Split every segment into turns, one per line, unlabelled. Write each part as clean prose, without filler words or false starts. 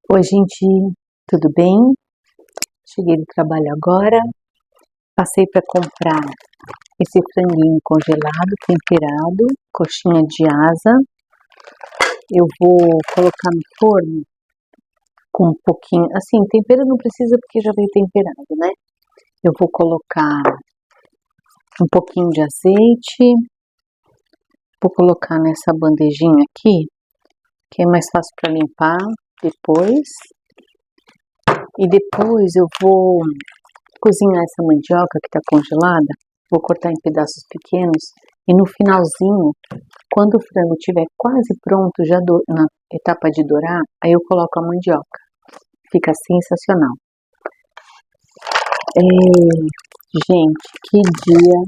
Oi, gente, tudo bem? Cheguei do trabalho agora, passei para comprar esse franguinho congelado, temperado, coxinha de asa. Eu vou colocar no forno com um pouquinho, assim, tempero não precisa porque já veio temperado, né? Eu vou colocar um pouquinho de azeite, vou colocar nessa bandejinha aqui, que é mais fácil para limpar depois. E depois eu vou cozinhar essa mandioca que está congelada, vou cortar em pedaços pequenos e no finalzinho, quando o frango estiver quase pronto, já na etapa de dourar, aí eu coloco a mandioca. Fica sensacional. Gente, que dia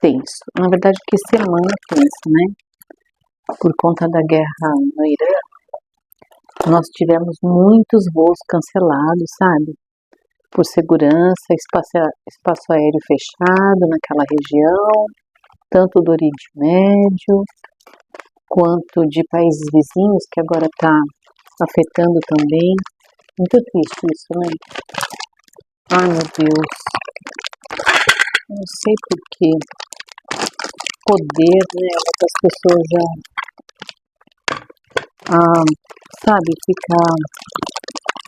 tenso. Na verdade, que semana tensa, né? Por conta da guerra no Irã, nós tivemos muitos voos cancelados, sabe? Por segurança, espaço aéreo fechado naquela região, tanto do Oriente Médio, quanto de países vizinhos, que agora está afetando também. Muito triste isso, né? Ai, meu Deus. Não sei porquê. Poder, né? Outras pessoas sabe, ficar...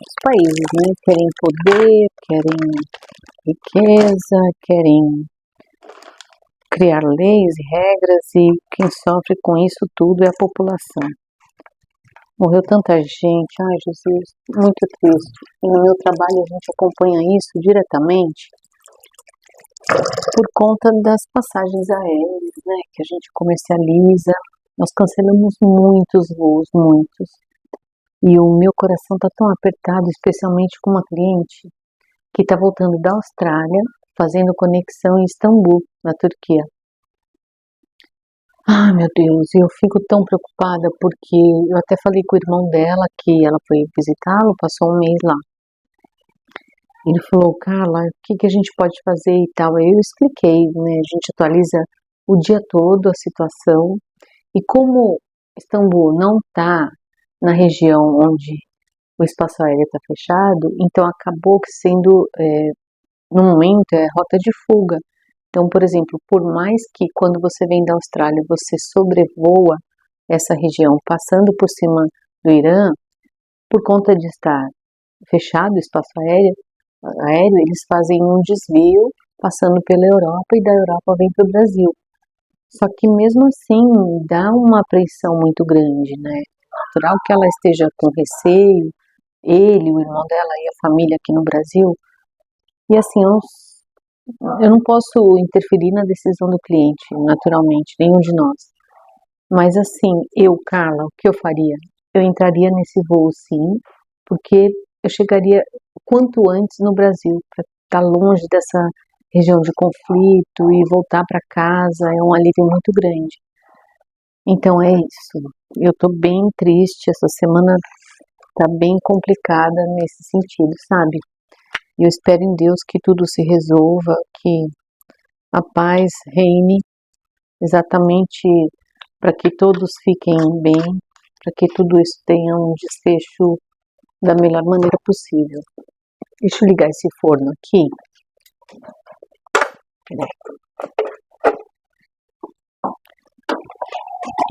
Os países, né? Querem poder, querem riqueza, querem criar leis e regras, e quem sofre com isso tudo é a população. Morreu tanta gente, ai Jesus, muito triste. E no meu trabalho a gente acompanha isso diretamente por conta das passagens aéreas, né, que a gente comercializa. Nós cancelamos muitos voos, muitos. E o meu coração está tão apertado, especialmente com uma cliente que está voltando da Austrália, fazendo conexão em Istambul, na Turquia. Ai, meu Deus, eu fico tão preocupada porque eu até falei com o irmão dela que ela foi visitá-lo, passou um mês lá. Ele falou, Carla, o que a gente pode fazer e tal. Aí eu expliquei, né, a gente atualiza o dia todo a situação. E como Istambul não está na região onde o espaço aéreo está fechado, então acabou que sendo, no momento, rota de fuga. Então, por exemplo, por mais que quando você vem da Austrália, você sobrevoa essa região passando por cima do Irã, por conta de estar fechado o espaço aéreo, eles fazem um desvio passando pela Europa e da Europa vem para o Brasil. Só que mesmo assim dá uma apreensão muito grande, né? Natural que ela esteja com receio, ele, o irmão dela e a família aqui no Brasil. E assim, eu não posso interferir na decisão do cliente, naturalmente, nenhum de nós. Mas assim, Carla, o que eu faria? Eu entraria nesse voo sim, porque eu chegaria o quanto antes no Brasil, para estar longe dessa região de conflito e voltar para casa é um alívio muito grande. Então é isso. Eu estou bem triste, essa semana está bem complicada nesse sentido, sabe? Eu espero em Deus que tudo se resolva, que a paz reine exatamente para que todos fiquem bem, para que tudo isso tenha um desfecho da melhor maneira possível. Deixa eu ligar esse forno aqui.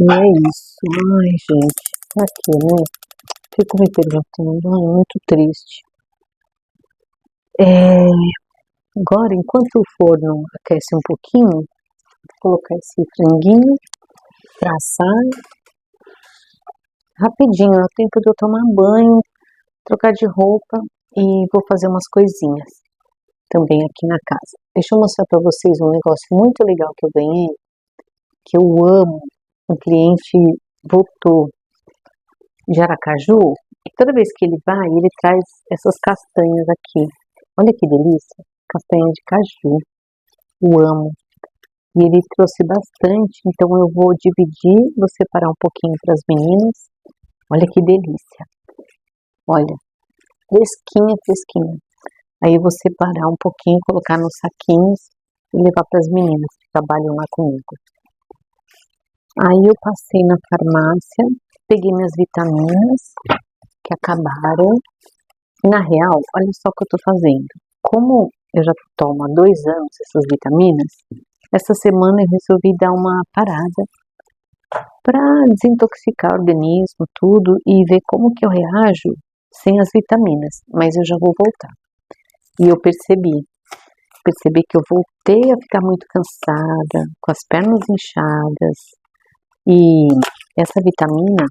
E é isso. Ai, gente, tá aqui, né? Fico me perguntando, ai, muito triste. Agora, enquanto o forno aquece um pouquinho, vou colocar esse franguinho para assar. Rapidinho, é o tempo de eu tomar banho, trocar de roupa e vou fazer umas coisinhas também aqui na casa. Deixa eu mostrar para vocês um negócio muito legal que eu ganhei, que eu amo. Um cliente voltou de Aracaju e toda vez que ele vai, ele traz essas castanhas aqui. Olha que delícia, castanha de caju. Eu amo. E ele trouxe bastante, então eu vou dividir, vou separar um pouquinho para as meninas. Olha que delícia. Olha, fresquinha, fresquinha. Aí eu vou separar um pouquinho, colocar nos saquinhos e levar para as meninas que trabalham lá comigo. Aí eu passei na farmácia, peguei minhas vitaminas, que que acabaram. Na real, olha só o que eu tô fazendo. Como eu já tomo há 2 anos essas vitaminas, essa semana eu resolvi dar uma parada para desintoxicar o organismo, tudo, e ver como que eu reajo sem as vitaminas. Mas eu já vou voltar. E eu percebi que eu voltei a ficar muito cansada, com as pernas inchadas. E essa vitamina,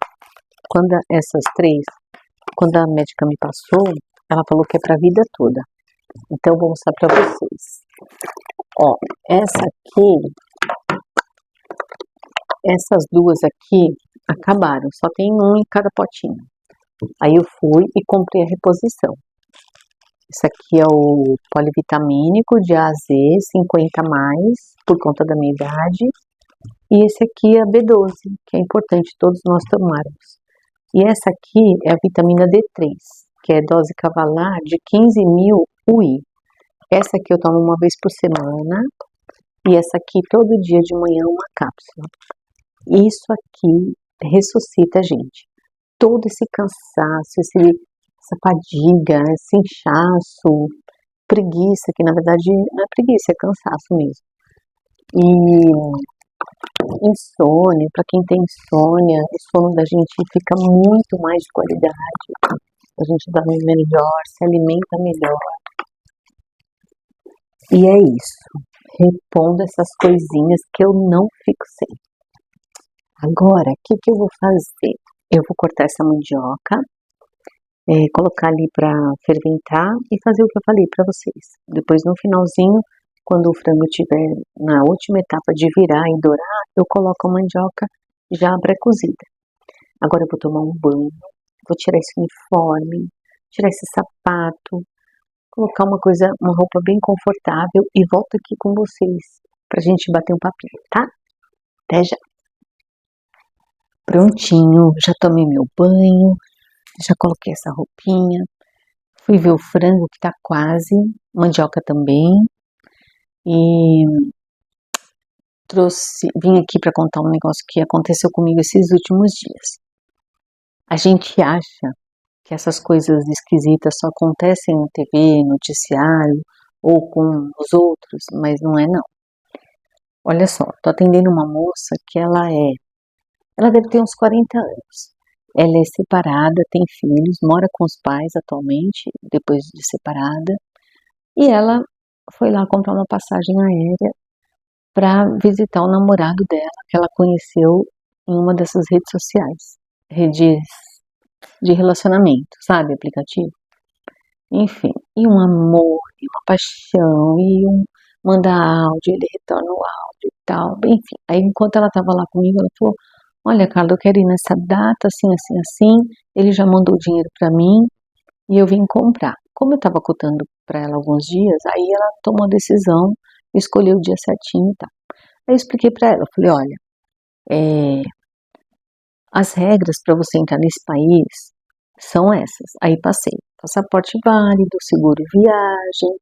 essas três, quando a médica me passou, ela falou que é para a vida toda. Então eu vou mostrar para vocês. Ó, essas duas aqui acabaram, só tem um em cada potinho. Aí eu fui e comprei a reposição. Esse aqui é o polivitamínico de A a Z, 50 mais, por conta da minha idade. E esse aqui é a B12, que é importante todos nós tomarmos. E essa aqui é a vitamina D3, que é dose cavalar de 15.000 UI. Essa aqui eu tomo uma vez por semana. E essa aqui todo dia de manhã uma cápsula. Isso aqui ressuscita a gente. Todo esse cansaço, essa fadiga, esse inchaço, preguiça, que na verdade não é preguiça, é cansaço mesmo. E insônia, para quem tem insônia, o sono da gente fica muito mais de qualidade. A gente dorme melhor, se alimenta melhor. E é isso. Repondo essas coisinhas que eu não fico sem. Agora, o que eu vou fazer? Eu vou cortar essa mandioca, colocar ali para ferventar e fazer o que eu falei para vocês. Depois, no finalzinho, quando o frango estiver na última etapa de virar e dourar, eu coloco a mandioca já pré-cozida. Agora eu vou tomar um banho, vou tirar esse uniforme, tirar esse sapato, colocar uma roupa bem confortável e volto aqui com vocês pra gente bater um papinho, tá? Até já! Prontinho, já tomei meu banho, já coloquei essa roupinha, fui ver o frango que tá quase, mandioca também, e vim aqui para contar um negócio que aconteceu comigo esses últimos dias. A gente acha que essas coisas esquisitas só acontecem na TV, noticiário ou com os outros, mas não é não. Olha só, tô atendendo uma moça que ela deve ter uns 40 anos. Ela é separada, tem filhos, mora com os pais atualmente, depois de separada, e ela foi lá comprar uma passagem aérea para visitar o namorado dela, que ela conheceu em uma dessas redes sociais, redes de relacionamento, sabe, aplicativo. Enfim, e um amor, e uma paixão, manda áudio, ele retorna o áudio e tal, enfim. Aí enquanto ela estava lá comigo, ela falou, olha, Carla, eu quero ir nessa data, assim, assim, assim, ele já mandou o dinheiro para mim e eu vim comprar. Como eu estava cotando para ela alguns dias, aí ela tomou a decisão, escolheu o dia certinho e tal. Aí eu expliquei para ela, eu falei, olha, as regras para você entrar nesse país são essas. Aí passei, passaporte válido, seguro viagem,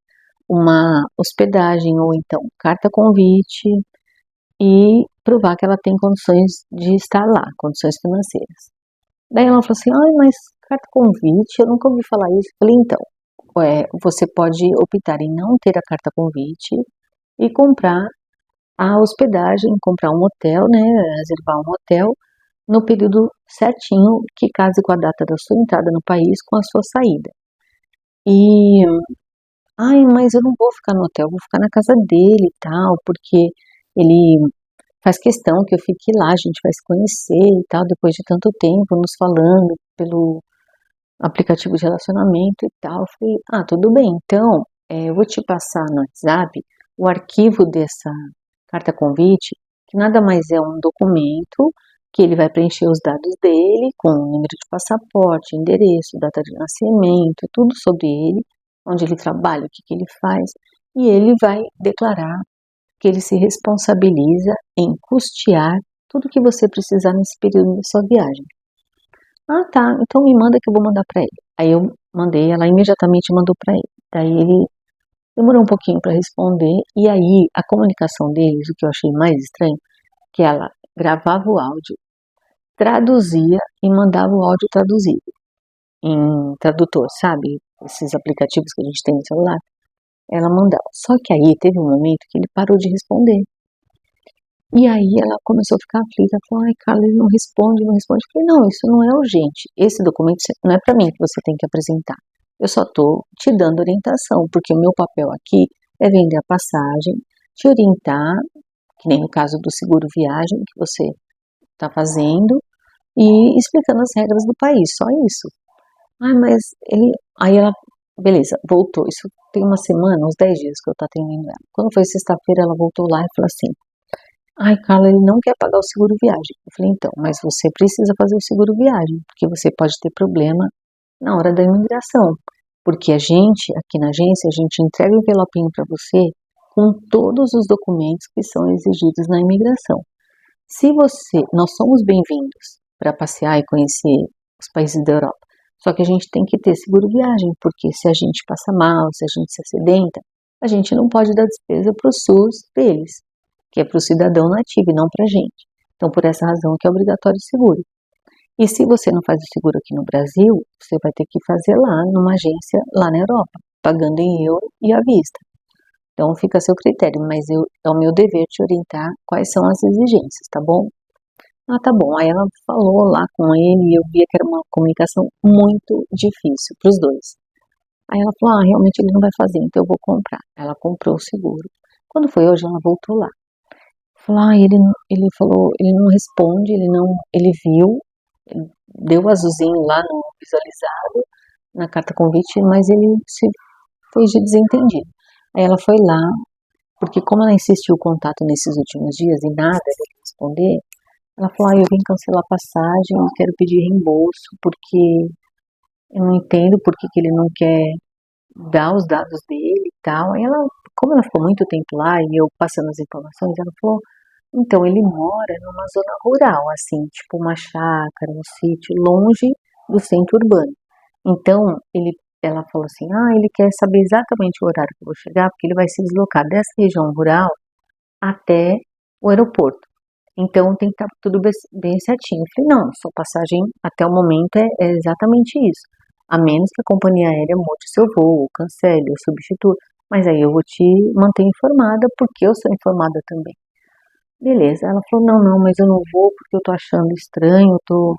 uma hospedagem ou então carta convite e provar que ela tem condições de estar lá, condições financeiras. Daí ela falou assim, ai, mas carta convite, eu nunca ouvi falar isso. Eu falei, então, você pode optar em não ter a carta convite e comprar a hospedagem, comprar um hotel, né, reservar um hotel no período certinho que case com a data da sua entrada no país com a sua saída. E, ai, mas eu não vou ficar no hotel, vou ficar na casa dele e tal, porque ele faz questão que eu fique lá, a gente vai se conhecer e tal, depois de tanto tempo nos falando pelo aplicativo de relacionamento e tal. Eu falei, tudo bem, então, eu vou te passar no WhatsApp o arquivo dessa carta convite, que nada mais é um documento que ele vai preencher os dados dele, com número de passaporte, endereço, data de nascimento, tudo sobre ele, onde ele trabalha, o que ele faz, e ele vai declarar que ele se responsabiliza em custear tudo que você precisar nesse período da sua viagem. Tá, então me manda que eu vou mandar para ele. Aí eu mandei, ela imediatamente mandou para ele. Daí ele demorou um pouquinho para responder, e aí a comunicação deles, o que eu achei mais estranho, que ela gravava o áudio, traduzia e mandava o áudio traduzido. em tradutor, sabe? Esses aplicativos que a gente tem no celular. Ela mandava. Só que aí teve um momento que ele parou de responder. E aí ela começou a ficar aflita, falou, ai, Carla, ele não responde, não responde. Eu falei, não, isso não é urgente. Esse documento não é para mim que você tem que apresentar. Eu só estou te dando orientação, porque o meu papel aqui é vender a passagem, te orientar, que nem no caso do seguro viagem que você está fazendo, e explicando as regras do país, só isso. Ah, mas ele. Aí ela, beleza, voltou. Isso tem uma semana, uns 10 dias que eu tô atendendo ela. Quando foi sexta-feira, ela voltou lá e falou assim: ai, Carla, ele não quer pagar o seguro viagem. Eu falei, então, mas você precisa fazer o seguro viagem, porque você pode ter problema na hora da imigração. Porque a gente, aqui na agência, a gente entrega o envelopinho para você com todos os documentos que são exigidos na imigração. Se você, nós somos bem-vindos para passear e conhecer os países da Europa. Só que a gente tem que ter seguro viagem, porque se a gente passa mal, se a gente se acidenta, a gente não pode dar despesa para o SUS deles, que é para o cidadão nativo e não para a gente. Então, por essa razão que é obrigatório o seguro. E se você não faz o seguro aqui no Brasil, você vai ter que fazer lá, numa agência lá na Europa, pagando em euro e à vista. Então, fica a seu critério, mas é o meu dever te orientar quais são as exigências, tá bom? Ah, tá bom. Aí ela falou lá com ele e eu via que era uma comunicação muito difícil para os dois. Aí ela falou, ah, realmente ele não vai fazer, então eu vou comprar. Ela comprou o seguro. Quando foi hoje, ela voltou lá. Falou, ah, ele falou, ele não responde, ele viu, ele deu o azulzinho lá no visualizado, na carta convite, mas ele se foi de desentendido. Aí ela foi lá, porque como ela insistiu o contato nesses últimos dias e nada dele responder, ela falou, ah, eu vim cancelar a passagem, eu quero pedir reembolso, porque eu não entendo por que ele não quer dar os dados dele e tal. Aí ela, como ela ficou muito tempo lá e eu passando as informações, ela falou, então ele mora numa zona rural, assim, tipo uma chácara, um sítio, longe do centro urbano. Então, ela falou assim, ah, ele quer saber exatamente o horário que eu vou chegar, porque ele vai se deslocar dessa região rural até o aeroporto. Então tem que estar tudo bem certinho. Eu falei, não, sua passagem até o momento é exatamente isso. A menos que a companhia aérea mude seu voo, ou cancele, ou substitua. Mas aí eu vou te manter informada, porque eu sou informada também. Beleza. Ela falou, não, não, mas eu não vou porque eu tô achando estranho, eu tô,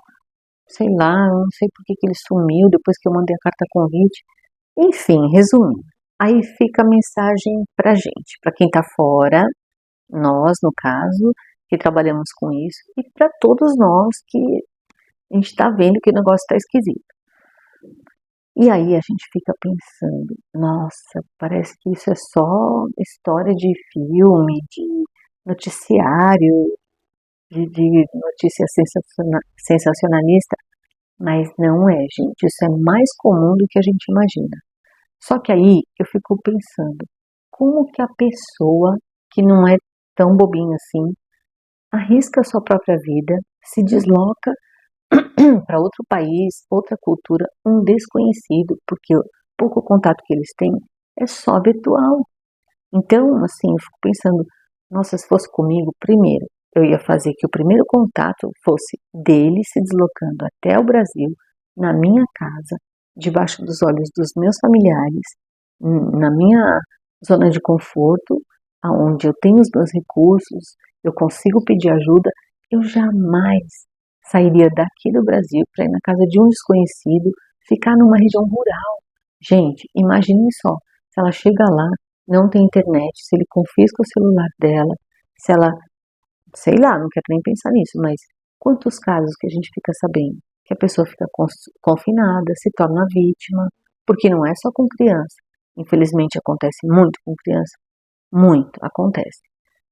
sei lá, eu não sei por que ele sumiu depois que eu mandei a carta convite. Enfim, resumindo. Aí fica a mensagem pra gente, pra quem tá fora, nós, no caso, que trabalhamos com isso, e para todos nós que a gente está vendo que o negócio está esquisito. E aí a gente fica pensando, nossa, parece que isso é só história de filme, de noticiário, de notícia sensacionalista, mas não é, gente, isso é mais comum do que a gente imagina. Só que aí eu fico pensando, como que a pessoa que não é tão bobinha assim, arrisca a sua própria vida, se desloca para outro país, outra cultura, um desconhecido, porque o pouco contato que eles têm é só virtual. Então, assim, eu fico pensando, nossa, se fosse comigo, primeiro, eu ia fazer que o primeiro contato fosse dele se deslocando até o Brasil, na minha casa, debaixo dos olhos dos meus familiares, na minha zona de conforto, aonde eu tenho os meus recursos, eu consigo pedir ajuda, eu jamais sairia daqui do Brasil para ir na casa de um desconhecido, ficar numa região rural. Gente, imagine só, se ela chega lá, não tem internet, se ele confisca o celular dela, se ela, sei lá, não quero nem pensar nisso, mas quantos casos que a gente fica sabendo que a pessoa fica confinada, se torna vítima, porque não é só com criança. Infelizmente acontece muito com criança, muito acontece.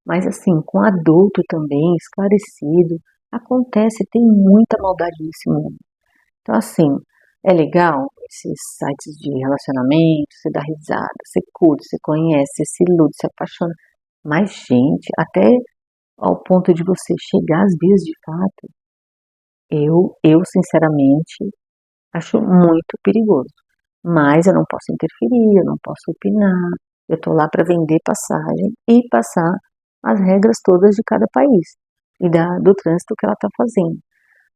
Mas assim, com adulto também, esclarecido, acontece, tem muita maldade nesse mundo. Então assim, é legal esses sites de relacionamento, você dá risada, você curte, você conhece, você se ilude, se apaixona. Mas, gente, até ao ponto de você chegar às vias de fato, eu sinceramente acho muito perigoso. Mas eu não posso interferir, eu não posso opinar. Eu estou lá para vender passagem e passar as regras todas de cada país e do trânsito que ela está fazendo.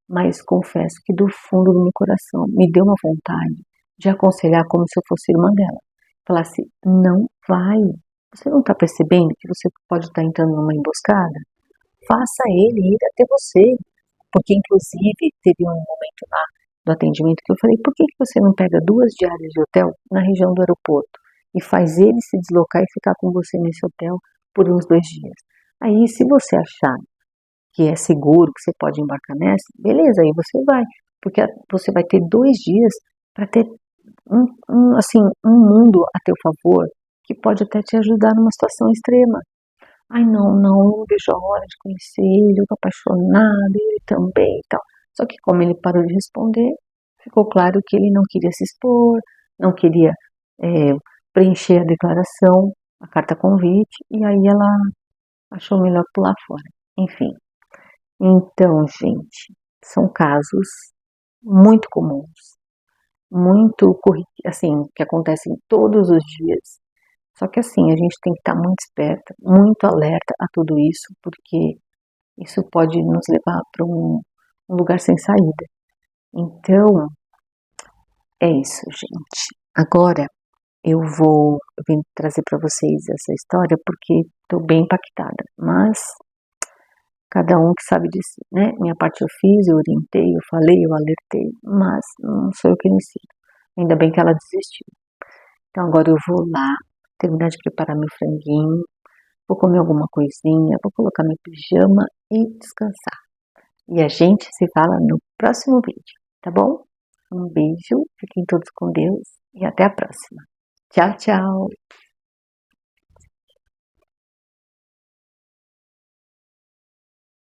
mas confesso que do fundo do meu coração me deu uma vontade de aconselhar como se eu fosse irmã dela. Falasse, não vai. Você não está percebendo que você pode estar entrando numa emboscada? Faça ele ir até você. Porque, inclusive, teve um momento lá do atendimento que eu falei, por que você não pega 2 diárias de hotel na região do aeroporto e faz ele se deslocar e ficar com você nesse hotel por uns 2 dias? Aí, se você achar que é seguro, que você pode embarcar nessa, beleza, aí você vai, porque você vai ter 2 dias para ter assim, um mundo a teu favor que pode até te ajudar numa situação extrema. Ai, não, não vejo a hora de conhecer ele, eu tô apaixonada, ele também e tal. Só que como ele parou de responder, ficou claro que ele não queria se expor, não queria é, preencher a declaração, a carta convite, e aí ela achou melhor pular fora. Enfim, então, gente, são casos muito comuns, muito assim, que acontecem todos os dias. Só que assim, a gente tem que estar muito esperta, muito alerta a tudo isso, porque isso pode nos levar para um lugar sem saída. Então, é isso, gente. Agora eu vim trazer para vocês essa história porque estou bem impactada, mas cada um que sabe de si, né? Minha parte eu fiz, eu orientei, eu falei, eu alertei, mas não sou eu que ensino. Ainda bem que ela desistiu. Então agora eu vou lá, terminar de preparar meu franguinho, vou comer alguma coisinha, vou colocar meu pijama e descansar. E a gente se fala no próximo vídeo, tá bom? Um beijo, fiquem todos com Deus e até a próxima. Tchau, tchau!